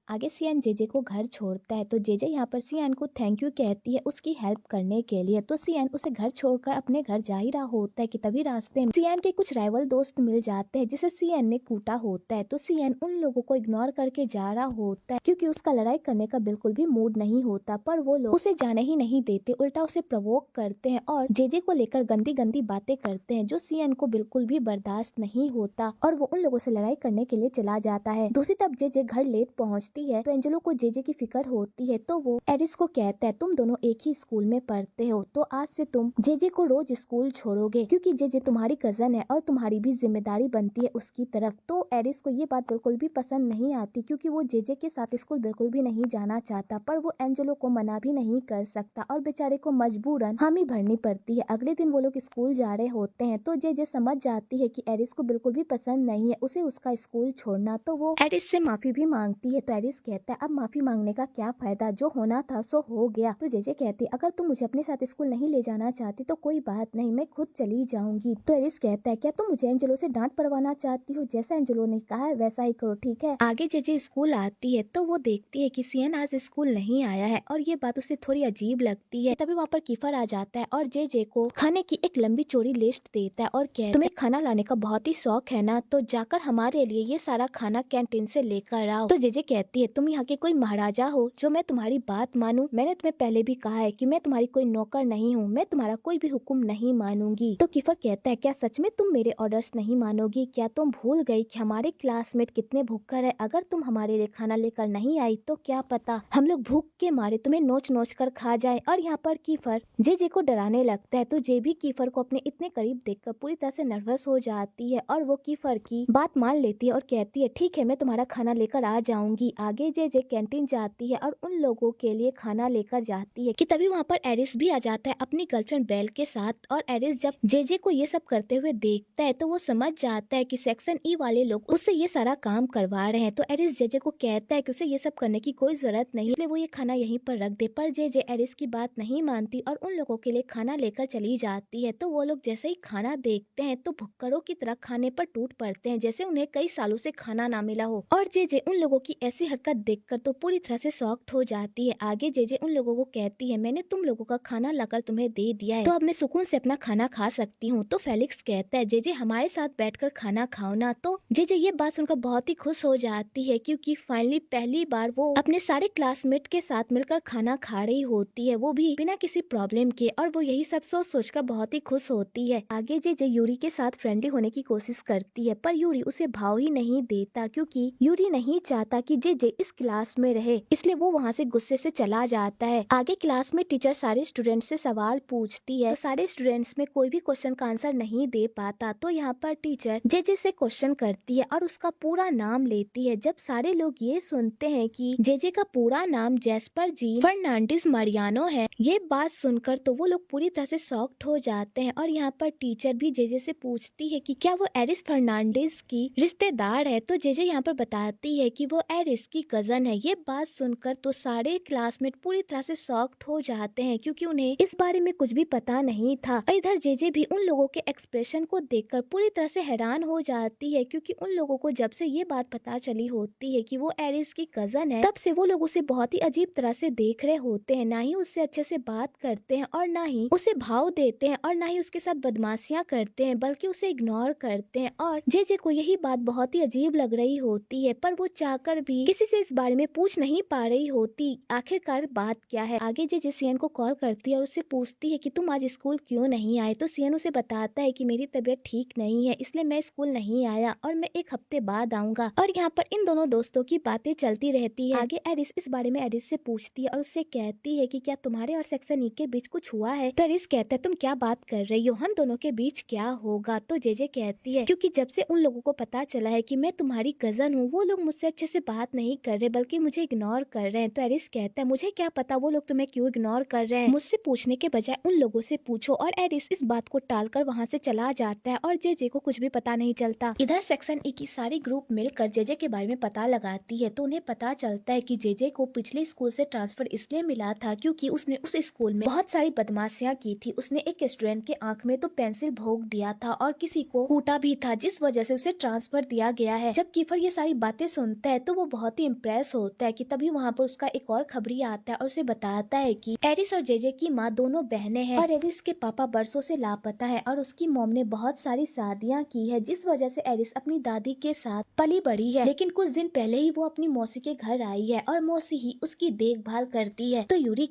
आगे सियान जेजे को घर छोड़ता है तो जेजे यहाँ पर सियान को थैंक यू कहती है उसकी हेल्प करने के लिए। तो सियान उसे घर छोड़कर अपने घर जा ही रहा होता है कि तभी रास्ते में सियान के कुछ राइवल दोस्त मिल जाते हैं जिसे सियान ने कूटा होता है। तो सियान उन लोगों को इग्नोर करके जा रहा होता है क्योंकि उसका लड़ाई करने का बिल्कुल भी मूड नहीं होता, पर वो लोग उसे जाने ही नहीं देते, उल्टा उसे प्रवोक करते हैं और जेजे को लेकर गंदी गंदी बातें करते हैं जो सियान को बिल्कुल भी बर्दाश्त नहीं होता और वो उन लोगों से लड़ाई करने के लिए चला जाता है। दूसरी तरफ जेजे घर लेट पहुंचती है तो एंजेलो को जेजे की फिक्र होती है तो वो एरिस को कहता है तुम दोनों एक ही स्कूल में पढ़ते हो तो आज से तुम जेजे को रोज स्कूल छोड़ोगे क्योंकि जेजे तुम्हारी कजन है और तुम्हारी भी जिम्मेदारी बनती है उसकी तरफ। तो एरिस को ये बात बिल्कुल भी पसंद नहीं आती क्योंकि वो जेजे के साथ स्कूल बिल्कुल भी नहीं जाना चाहता, पर वो एंजेलो को मना भी नहीं कर सकता और बेचारे को मजबूरन हामी भरनी पड़ती है। अगले दिन वो लोग स्कूल जा रहे होते हैं तो जेजे समझ जाती है कि एरिस को बिल्कुल भी पसंद नहीं है उसे उसका स्कूल छोड़ना, तो वो एरिस से माफी भी मांगती है। तो एरिस कहता है अब माफी मांगने का क्या फायदा, जो होना था सो हो गया। तो जेजे कहती है अगर तुम मुझे अपने साथ स्कूल नहीं ले जाना चाहती तो कोई बात नहीं, मैं खुद चली जाऊंगी। तो एरिस कहता है क्या तुम मुझे एंजेलो से डांट पड़वाना चाहती हो, जैसा एंजेलो ने कहा है वैसा ही करो, ठीक है। आगे जेजे स्कूल आती है तो वो देखती है कि सियन आज स्कूल नहीं आया है और ये बात उसे थोड़ी अजीब लगती है। तभी वहाँ पर कीफर आ जाता है और जेजे को खाने की एक लंबी चौड़ी लिस्ट देता है और कहता है तुम्हें खाना लाने का बहुत ही शौक है ना, तो जाकर हमारे लिए ये सारा खाना कैंटीन से लेकर आओ। तो जेजे कहती है तुम यहाँ के कोई महाराजा हो जो मैं तुम्हारी बात मानूं, मैंने तुम्हें पहले भी कहा है कि मैं तुम्हारी कोई नौकर नहीं हूँ, मैं तुम्हारा कोई भी हुक्म नहीं मानूंगी। तो कीफर कहता है क्या सच में तुम मेरे ऑर्डर्स नहीं मानोगी, क्या तुम भूल गई कि हमारे क्लासमेट कितने भूखकर है, अगर तुम हमारे लिए खाना लेकर नहीं आई तो क्या पता हम लोग भूख के मारे तुम्हें नोच नोच कर खा जाए। और यहाँ पर कीफर जेजे को डराने लगता है तो जे भी कीफर को अपने इतने करीब देखकर पूरी तरह से नर्वस हो जाती है और वो कीफर की बात मान लेती है और कहती है ठीक है मैं तुम्हारा खाना लेकर आ जाऊंगी। आगे जे कैंटीन जाती है और उन लोगों के लिए खाना लेकर जाती है कि तभी वहाँ पर एरिस भी आ जाता है अपनी गर्लफ्रेंड बेल के साथ। और एरिस जब जे को ये सब करते हुए देखता है तो वो समझ जाता है कि सेक्शन ई वाले लोग उससे ये सारा काम करवा रहे हैं। तो एरिस जे को कहता है कि उसे ये सब करने की कोई जरूरत नहीं, इसलिए वो ये खाना यहीं पर रख दे, पर जे एरिस की बात नहीं मानती और उन लोगों के लिए खाना लेकर चली जाती है। तो वो लोग जैसे ही खाना देखते हैं तो भुक्कड़ों की तरह खाने पर टूट पड़ते हैं जैसे उन्हें कई सालों से खाना ना मिला हो। और जे उन लोगों की ऐसी हरकत देखकर तो पूरी तरह से शॉक्ड हो जाती है। आगे जे उन लोगों को कहती है मैंने तुम लोगों का खाना लाकर तुम्हें दे दिया है तो अब मैं सुकून से अपना खाना खा सकती हूँ। तो फेलिक्स कहता है जे हमारे साथ बैठकर खाना खाओ ना। तो जे ये बात सुनकर बहुत ही खुश हो जाती है क्योंकि फाइनली पहली बार वो अपने सारे क्लासमेट के साथ मिलकर खाना खा रही होती है, वो भी बिना किसी प्रॉब्लम के, और वो यही सब सोच सोचकर बहुत ही खुश होती है। आगे जे यूरी के साथ फ्रेंडली होने की कोशिश करती है पर यूरी उसे भाव ही नहीं देता क्योंकि यूरी नहीं चाहता कि जे इस क्लास में रहे, इसलिए वो वहाँ से गुस्से से चला जाता है। आगे क्लास में टीचर सारे स्टूडेंट से सवाल पूछती है तो सारे स्टूडेंट्स में कोई भी क्वेश्चन का आंसर नहीं दे पाता। तो यहाँ पर टीचर जे से क्वेश्चन करती है और उसका पूरा नाम लेती है। जब सारे लोग ये सुनते हैं कि जे का पूरा नाम जेस्पर जीन फर्नांडिस मारियानो है, ये बात सुनकर तो वो लोग पूरी तरह से शॉक्ड हो जाते हैं। और यहाँ पर टीचर भी जे से पूछती है कि क्या वो एरिस फर्नांडिस की रिश्तेदार है, तो जे यहाँ पर बताती है कि वो एरिस की कजन है। ये बात सुनकर तो सारे क्लासमेट पूरी तरह से शॉक्ड हो जाते हैं क्योंकि उन्हें इस बारे में कुछ भी पता नहीं था। और इधर जे भी उन लोगों के एक्सप्रेशन को देखकर पूरी तरह से हैरान हो जाती है क्योंकि उन लोगों को जब से ये बात पता चली होती है कि वो एरिस की कजन है, तब से वो लोग उसे बहुत ही अजीब तरह से देख रहे होते हैं, ना ही उससे अच्छे से बात करते हैं और ना ही उसे भाव देते हैं और ना ही उसके साथ बदमाशियां करते हैं, बल्कि उसे इग्नोर करते हैं। और जे को यही बात बहुत ही अजीब लग रही होती है पर वो चाहकर भी किसी से इस बारे में पूछ नहीं पा रही होती आखिरकार बात क्या है। आगे जे सियन को कॉल करती है और उससे पूछती है कि तुम आज स्कूल क्यों नहीं आए, तो सियन उसे बताता है कि मेरी तबीयत ठीक नहीं है इसलिए मैं स्कूल नहीं आया और मैं एक हफ्ते बाद आऊंगा। और यहाँ पर इन दोनों दोस्तों की बातें चलती रहती है। आगे एरिस इस बारे में एरिस से पूछती है और उससे कहती है कि क्या तुम्हारे और सेक्शन ई के बीच कुछ हुआ है। तो एरिस कहता है तुम क्या बात कर रही हो, हम दोनों के बीच क्या होगा। तो जे कहती है क्योंकि जब से उन लोगों को पता चला है कि मैं तुम्हारी कजन हूँ वो लोग मुझसे अच्छे से बात नहीं कर रहे बल्कि मुझे इग्नोर कर रहे हैं। तो एरिस कहता है मुझे क्या पता वो लोग तुम्हें क्यों इग्नोर कर रहे हैं, मुझसे पूछने के बजाय उन लोगों से पूछो। और एरिस इस बात को टालकर वहाँ से चला जाता है और जे को कुछ भी पता नहीं चलता। इधर सेक्शन ई की सारी ग्रुप मिलकर जे के बारे में पता लगाती है तो उन्हें पता चलता है कि जे को पिछले स्कूल से ट्रांसफर इसलिए मिला था क्योंकि उसने उस स्कूल में बहुत सारी बदमाशियां की थी। उसने एक स्टूडेंट के आंख में तो पेंसिल भोंक दिया था और किसी को कूटा भी था जिस वजह से उसे ट्रांसफर दिया गया है। जब कीफर ये सारी बातें सुनता है तो वो बहुत बहुत ही इम्प्रेस होता है कि तभी वहाँ पर उसका एक और खबरी आता है और उसे बताता है कि एरिस और जेजे की माँ दोनों बहनें हैं और एरिस के पापा बरसों से लापता है और उसकी मॉम ने बहुत सारी शादियाँ की है, जिस वजह से एरिस अपनी दादी के साथ पली बड़ी है। लेकिन कुछ दिन पहले ही वो अपनी मौसी के घर आई है और मौसी ही उसकी देखभाल करती है। तो यूरी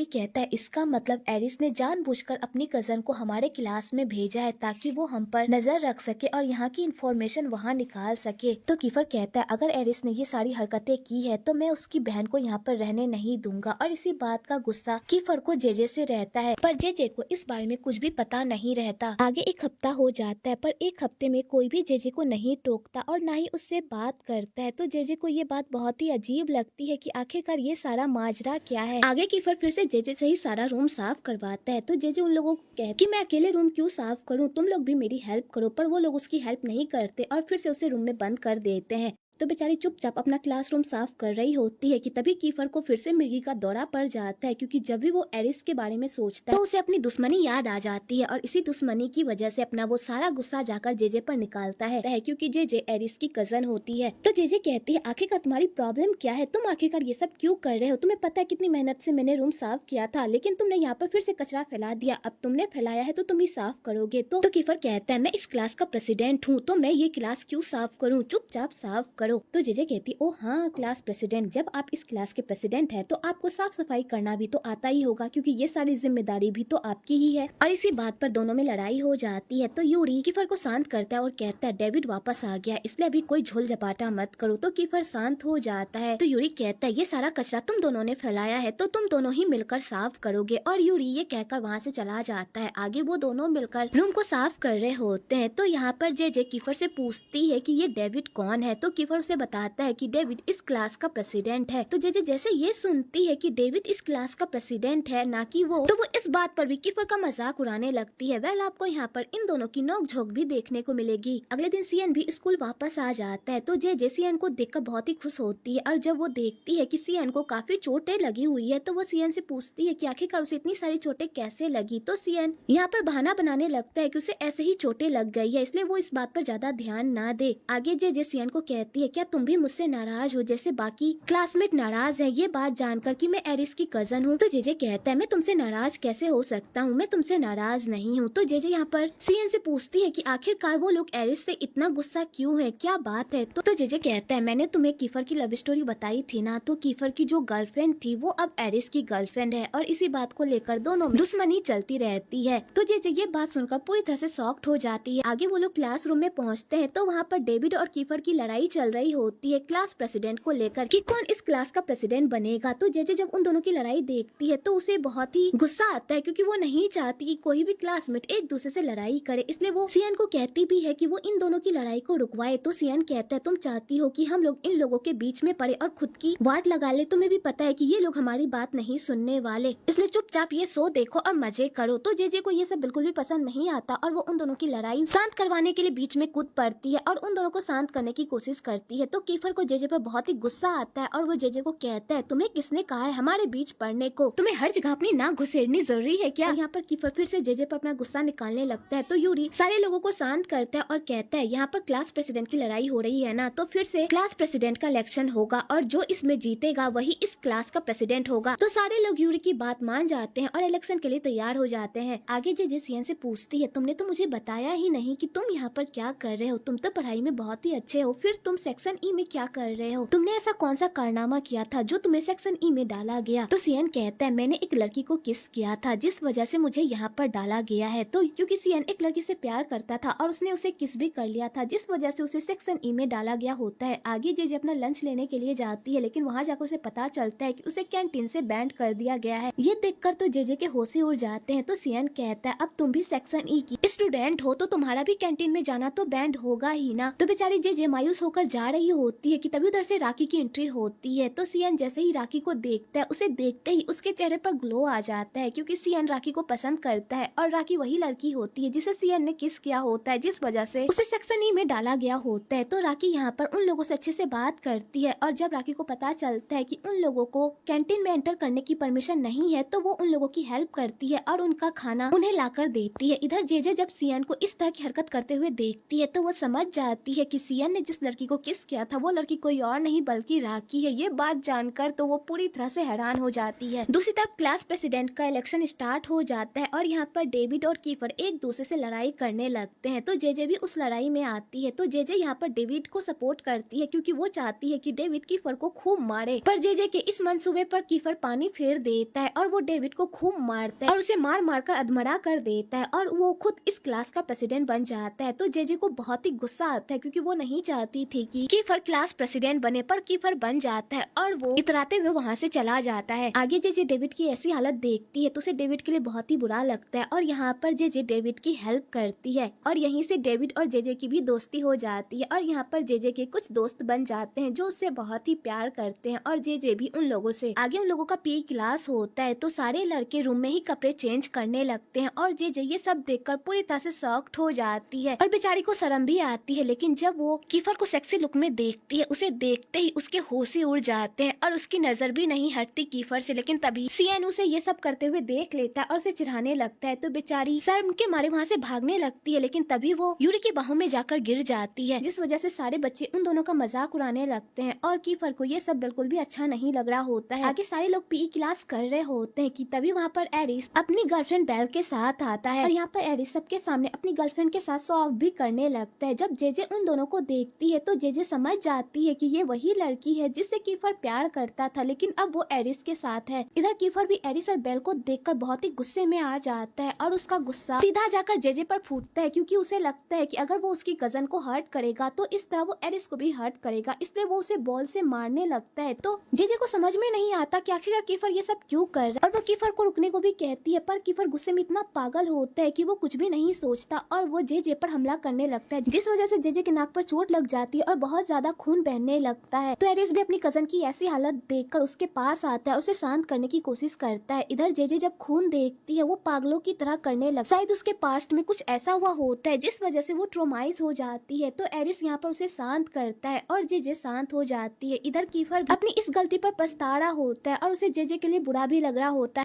कहता है इसका मतलब एरिस ने जानबूझकर अपनी कजन को हमारे क्लास में भेजा है ताकि वो हम पर नजर रख सके और यहाँ की इंफॉर्मेशन वहाँ निकाल सके। तो कीफर कहता है अगर एरिस ने ये सारी हरकतें की है तो मैं उसकी बहन को यहाँ पर रहने नहीं दूंगा। और इसी बात का गुस्सा कीफर को जेजे से रहता है, पर जेजे को इस बारे में कुछ भी पता नहीं रहता। आगे एक हफ्ता हो जाता है, पर एक हफ्ते में कोई भी जेजे को नहीं टोकता और ना ही उससे बात करता है। तो जेजे को ये बात बहुत ही अजीब लगती है कि आखिरकार ये सारा माजरा क्या है। आगे कीफर फिर से जेजे से ही सारा रूम साफ करवाता है। तो जेजे उन लोगों को कहती कि मैं अकेले रूम क्यों साफ करूं, तुम लोग भी मेरी हेल्प करो। पर वो लोग उसकी हेल्प नहीं करते और फिर से उसे रूम में बंद कर देते हैं। तो बेचारी चुपचाप अपना क्लासरूम साफ कर रही होती है कि तभी कीफर को फिर से मिर्गी का दौरा पड़ जाता है, क्योंकि जब भी वो एरिस के बारे में सोचता है तो उसे अपनी दुश्मनी याद आ जाती है और इसी दुश्मनी की वजह से अपना वो सारा गुस्सा जाकर जेजे पर निकालता है क्योंकि जेजे एरिस की कजन होती है। तो जेजे कहती है आखिरकार तुम्हारी प्रॉब्लम क्या है, तुम आखिरकार ये सब क्यों कर रहे हो? तुम्हें पता है कितनी मेहनत से मैंने रूम साफ किया था, लेकिन तुमने यहाँ पर फिर से कचरा फैला दिया। अब तुमने फैलाया है तो तुम ही साफ करोगे। तो कीफर कहता है मैं इस क्लास का प्रेसिडेंट हूँ, तो मैं ये क्लास क्यों साफ करूँ, चुपचाप साफ करो। तो जेजे कहती ओ हाँ क्लास प्रेसिडेंट, जब आप इस क्लास के प्रेसिडेंट हैं तो आपको साफ सफाई करना भी तो आता ही होगा, क्योंकि ये सारी जिम्मेदारी भी तो आपकी ही है। और इसी बात पर दोनों में लड़ाई हो जाती है। तो यूरी कीफर को शांत करता है और कहता है डेविड वापस आ गया, इसलिए अभी कोई झोल झपाटा मत करो। तो कीफर शांत हो जाता है। तो यूरी कहता है ये सारा कचरा तुम दोनों ने फैलाया है तो तुम दोनों ही मिलकर साफ करोगे। और यूरी ये कहकर वहाँ से चला जाता है। आगे वो दोनों मिलकर रूम को साफ कर रहे होते हैं। तो यहाँ पर जेजे कीफर से पूछती है कि ये डेविड कौन है। तो कीफर उसे बताता है कि डेविड इस क्लास का प्रेसिडेंट है। तो जेजे जैसे ये सुनती है कि डेविड इस क्लास का प्रेसिडेंट है ना कि वो, तो वो इस बात पर भी कीफर का मजाक उड़ाने लगती है। वेल आपको यहाँ पर इन दोनों की नोकझोंक भी देखने को मिलेगी। अगले दिन सियन भी स्कूल वापस आ जाता है। तो जेजे सियन को देखकर बहुत ही खुश होती है और जब वो देखती है कि सियन को काफी चोटें लगी हुई है तो वो सियन से पूछती है कि आखिरकार उसे इतनी सारी चोटें कैसे लगी। तो सियन यहाँ पर बहाना बनाने लगता है कि उसे ऐसे ही चोटें लग गई है, इसलिए वो इस बात पर ज्यादा ध्यान ना दे। आगे जेजे सियन को कहती है क्या तुम भी मुझसे नाराज हो जैसे बाकी क्लासमेट नाराज है ये बात जानकर कि मैं एरिस की कजन हूँ। तो जेजे कहता है मैं तुमसे नाराज कैसे हो सकता हूँ, मैं तुमसे नाराज नहीं हूँ। तो जेजे यहाँ पर सियन से पूछती है कि आखिरकार वो लोग एरिस से इतना गुस्सा क्यों है, क्या बात है। तो जेजे कहता है मैंने तुम्हें कीफर की लव स्टोरी बताई थी ना, तो कीफर की जो गर्लफ्रेंड थी वो अब एरिस की गर्लफ्रेंड है और इसी बात को लेकर दोनों में दुश्मनी चलती रहती है। तो जेजे ये बात सुनकर पूरी तरह से शॉक्ड हो जाती है। आगे वो लोग क्लासरूम में पहुँचते हैं तो वहाँ पर डेविड और कीफर की लड़ाई चल रही होती है क्लास प्रेसिडेंट को लेकर कि कौन इस क्लास का प्रेसिडेंट बनेगा। तो जेजे जब उन दोनों की लड़ाई देखती है तो उसे बहुत ही गुस्सा आता है, क्योंकि वो नहीं चाहती कि कोई भी क्लासमेट एक दूसरे से लड़ाई करे, इसलिए वो सियन को कहती भी है कि वो इन दोनों की लड़ाई को रुकवाए। तो सियन कहता है तुम चाहती हो कि हम लोग इन लोगों के बीच में पड़े और खुद की वाट लगा ले, तुम्हें भी पता है कि ये लोग हमारी बात नहीं सुनने वाले, इसलिए चुपचाप ये शो देखो और मजे करो। तो जेजे को ये सब बिल्कुल भी पसंद नहीं आता और वो उन दोनों की लड़ाई शांत करवाने के लिए बीच में कूद पड़ती है और उन दोनों को शांत करने की कोशिश करती है। तो कीफर को जेजे पर बहुत ही गुस्सा आता है और वो जेजे को कहता है तुम्हें किसने कहा है हमारे बीच पढ़ने को, तुम्हें हर जगह अपनी नाक घुसेड़नी जरूरी है क्या। यहाँ पर कीफर फिर से जेजे पर अपना गुस्सा निकालने लगता है। तो यूरी सारे लोगों को शांत करता है और कहता है यहाँ पर क्लास प्रेसिडेंट की लड़ाई हो रही है ना, तो फिर से क्लास प्रेसिडेंट का इलेक्शन होगा और जो इसमें जीतेगा वही इस क्लास का प्रेसिडेंट होगा। तो सारे लोग यूरी की बात मान जाते हैं और इलेक्शन के लिए तैयार हो जाते हैं। आगे जेजे सियन से पूछती है तुमने तो मुझे बताया ही नहीं कि तुम यहाँ पर क्या कर रहे हो, तुम तो पढ़ाई में बहुत ही अच्छे हो, फिर तुम सेक्शन ई में क्या कर रहे हो, तुमने ऐसा कौन सा कारनामा किया था जो तुम्हें सेक्शन ई में डाला गया। तो सियन कहता है मैंने एक लड़की को किस किया था जिस वजह से मुझे यहाँ पर डाला गया है। तो क्योंकि सियन एक लड़की से प्यार करता था और उसने उसे किस भी कर लिया था जिस वजह से उसे सेक्शन ई में डाला गया होता है। आगे जेजे अपना लंच लेने के लिए जाती है, लेकिन वहाँ जाकर उसे पता चलता है कि उसे कैंटीन से बैंड कर दिया गया है। ये देखकर तो जेजे के होश ही उड़ जाते हैं। तो सियन कहता है अब तुम भी सेक्शन ई की स्टूडेंट हो तो तुम्हारा भी कैंटीन में जाना तो बैंड होगा ही ना। तो बेचारी जेजे मायूस होकर जा रही होती है कि तभी उधर से राखी की एंट्री होती है। तो सियन जैसे ही राखी को देखता है उसे देखते ही उसके चेहरे पर ग्लो आ जाता है, क्योंकि सियन राखी को पसंद करता है और राखी वही लड़की होती है जिसे सियन ने किस किया होता है जिस वजह से उसे सेक्शन ई में डाला गया होता है। तो राखी यहाँ पर उन लोगों से अच्छे से बात करती है और जब राखी को पता चलता है कि उन लोगों को कैंटीन में एंटर करने की परमिशन नहीं है तो वो उन लोगों की हेल्प करती है और उनका खाना उन्हें लाकर देती है। इधर जेजे जब सियन को इस तरह की हरकत करते हुए देखती है तो वो समझ जाती है कि सियन ने जिस लड़की को किस किस किया था वो लड़की कोई और नहीं बल्कि राखी है। ये बात जानकर तो वो पूरी तरह से हैरान हो जाती है। दूसरी तरफ क्लास प्रेसिडेंट का इलेक्शन स्टार्ट हो जाता है और यहाँ पर डेविड और कीफर एक दूसरे से लड़ाई करने लगते हैं। तो जेजे भी उस लड़ाई में आती है। तो जेजे यहाँ पर डेविड को सपोर्ट करती है क्योंकि वो चाहती है कि डेविड कीफर को खूब मारे, पर जेजे के इस मंसूबे पर कीफर पानी फेर देता है और वो डेविड को खूब मारता है और उसे मार मार कर अधमरा कर देता है और वो खुद इस क्लास का प्रेसिडेंट बन जाता है। तो जेजे को बहुत ही गुस्सा आता है क्योंकि वो नहीं चाहती थी कि कीफर क्लास प्रेसिडेंट बने, पर कीफर बन जाता है और वो इतराते हुए वहाँ से चला जाता है। आगे जेजे डेविड की ऐसी हालत देखती है तो उसे डेविड के लिए बहुत ही बुरा लगता है और यहाँ पर जेजे डेविड की हेल्प करती है और यहीं से डेविड और जेजे की भी दोस्ती हो जाती है और यहाँ पर जेजे के कुछ दोस्त बन जाते हैं जो उससे बहुत ही प्यार करते हैं और जेजे भी उन लोगों से। आगे उन लोगों का पी क्लास होता है तो सारे लड़के रूम में ही कपड़े चेंज करने लगते हैं और जेजे ये सब देखकर पूरी तरह से शॉक्ड हो जाती है और बेचारी को शर्म भी आती है। लेकिन जब वो कीफर को सेक्सी लुक में देखती है, उसे देखते ही उसके होश ही उड़ जाते हैं और उसकी नजर भी नहीं हटती कीफर से। लेकिन तभी सीएन उसे ये सब करते हुए देख लेता है और उसे चिढ़ाने लगता है तो बेचारी शर्म के मारे वहाँ से भागने लगती है। लेकिन तभी वो यूरी की बाहों में जाकर गिर जाती है, जिस वजह से सारे बच्चे उन दोनों का मजाक उड़ाने लगते हैं और कीफर को ये सब बिल्कुल भी अच्छा नहीं लग रहा होता है। आगे सारे लोग पी क्लास कर रहे होते हैं कि तभी वहाँ पर एरिस अपनी गर्लफ्रेंड बेल के साथ आता है और यहाँ पर एरिस सबके सामने अपनी गर्लफ्रेंड के साथ शो ऑफ भी करने लगता है। जब जेजे उन दोनों को देखती है तो जेजे समझ जाती है कि ये वही लड़की है जिससे कीफर प्यार करता था, लेकिन अब वो एरिस के साथ है। इधर कीफर भी एरिस और बेल को देखकर बहुत ही गुस्से में आ जाता है और उसका गुस्सा सीधा जाकर जेजे पर फूटता है क्योंकि उसे लगता है कि अगर वो उसकी कजन को हर्ट करेगा तो इस तरह वो एरिस को भी हर्ट करेगा, इसलिए वो उसे बॉल से मारने लगता है। तो जेजे को समझ में नहीं आता कि आखिरकार कीफर ये सब क्यों कर रहा है और वो कीफर को रुकने को भी कहती है, पर कीफर गुस्से में इतना पागल होता है कि वो कुछ भी नहीं सोचता और वो जेजे पर हमला करने लगता है, जिस वजह से जेजे के नाक पर चोट लग जाती है और बहुत ज्यादा खून बहने लगता है। तो एरिस भी अपनी कजन की ऐसी हालत देखकर उसके पास आता है और उसे शांत करने की कोशिश करता है। इधर जेजे जब खून देखती है वो पागलों की तरह करने लगता है। शायद उसके पास्ट में कुछ ऐसा हुआ होता है जिस वजह से वो ट्रोमाइज हो जाती है। तो एरिस यहाँ पर उसे शांत करता है और जेजे शांत हो जाती है। इधर कीफर अपनी इस गलती पर पछता रहा होता है और उसे जेजे के लिए बुरा भी लग रहा होता है।